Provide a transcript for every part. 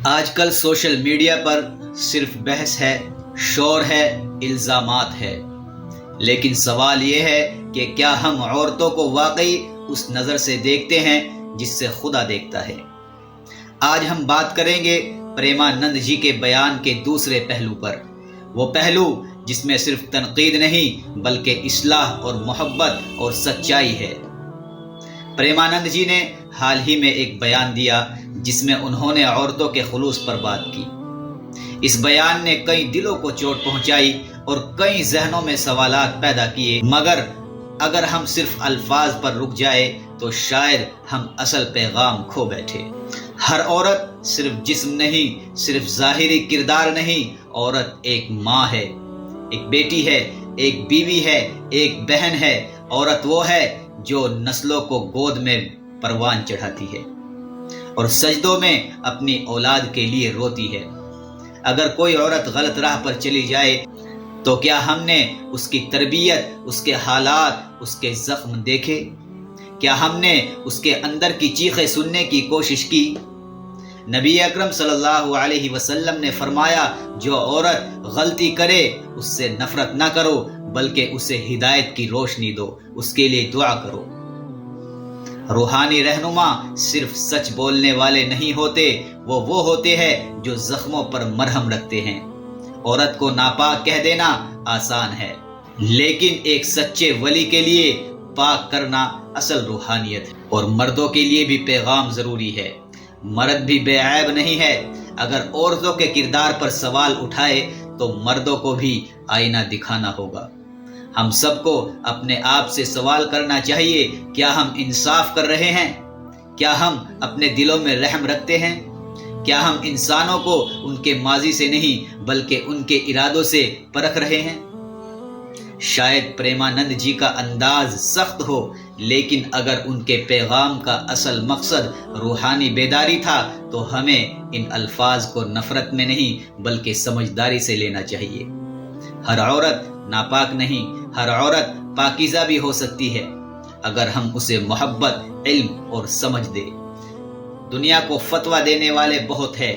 آج کل social media پر صرف بحث ہے، شور ہے، الزامات ہے، لیکن سوال یہ ہے کہ کیا ہم عورتوں کو واقعی اس نظر سے دیکھتے ہیں جس سے خدا دیکھتا ہے؟ آج ہم بات کریں گے پریمانند جی کے بیان کے دوسرے پہلو پر، وہ پہلو جس میں صرف تنقید نہیں بلکہ اصلاح اور محبت اور سچائی ہے۔ پریمانند جی نے حال ہی میں ایک بیان دیا جس میں انہوں نے عورتوں کے خلوص پر بات کی۔ اس بیان نے کئی دلوں کو چوٹ پہنچائی اور کئی ذہنوں میں سوالات پیدا کیے، مگر اگر ہم صرف الفاظ پر رک جائے تو شاید ہم اصل پیغام کھو بیٹھے۔ ہر عورت صرف جسم نہیں، صرف ظاہری کردار نہیں، عورت ایک ماں ہے، ایک بیٹی ہے، ایک بیوی ہے، ایک بہن ہے۔ عورت وہ ہے جو نسلوں کو گود میں پروان چڑھاتی ہے اور سجدوں میں اپنی اولاد کے لیے روتی ہے۔ اگر کوئی عورت غلط راہ پر چلی جائے تو کیا ہم نے اس کی تربیت، اس کے حالات، اس کے زخم دیکھے؟ کیا ہم نے اس کے اندر کی چیخیں سننے کی کوشش کی؟ نبی اکرم صلی اللہ علیہ وسلم نے فرمایا، جو عورت غلطی کرے اس سے نفرت نہ کرو بلکہ اسے ہدایت کی روشنی دو، اس کے لیے دعا کرو۔ روحانی رہنما صرف سچ بولنے والے نہیں ہوتے، وہ ہوتے ہیں جو زخموں پر مرہم رکھتے ہیں۔ عورت کو ناپاک کہہ دینا آسان ہے، لیکن ایک سچے ولی کے لیے پاک کرنا اصل روحانیت ہے۔ اور مردوں کے لیے بھی پیغام ضروری ہے، مرد بھی بے عیب نہیں ہے۔ اگر عورتوں کے کردار پر سوال اٹھائے تو مردوں کو بھی آئینہ دکھانا ہوگا۔ ہم سب کو اپنے آپ سے سوال کرنا چاہیے، کیا ہم انصاف کر رہے ہیں؟ کیا ہم اپنے دلوں میں رحم رکھتے ہیں؟ کیا ہم انسانوں کو ان کے ماضی سے نہیں بلکہ ان کے ارادوں سے پرکھ رہے ہیں؟ شاید پریمانند جی کا انداز سخت ہو، لیکن اگر ان کے پیغام کا اصل مقصد روحانی بیداری تھا تو ہمیں ان الفاظ کو نفرت میں نہیں بلکہ سمجھداری سے لینا چاہیے۔ ہر عورت ناپاک نہیں، ہر عورت پاکیزہ بھی ہو سکتی ہے اگر ہم اسے محبت، علم اور سمجھ دیں۔ دنیا کو فتویٰ دینے والے بہت ہیں،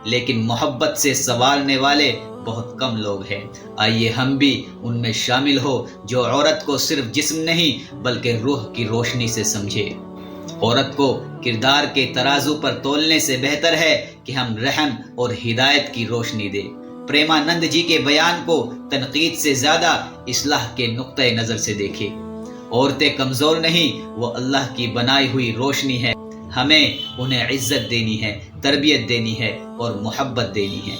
لیکن محبت سے سنوارنے والے بہت کم لوگ ہیں۔ آئیے ہم بھی ان میں شامل ہو جو عورت کو صرف جسم نہیں بلکہ روح کی روشنی سے سمجھے۔ عورت کو کردار کے ترازو پر تولنے سے بہتر ہے کہ ہم رحم اور ہدایت کی روشنی دیں۔ پریمانند جی کے بیان کو تنقید سے زیادہ اصلاح کے نقطہ نظر سے دیکھیں۔ عورتیں کمزور نہیں، وہ اللہ کی بنائی ہوئی روشنی ہے۔ ہمیں انہیں عزت دینی ہے، تربیت دینی ہے اور محبت دینی ہے۔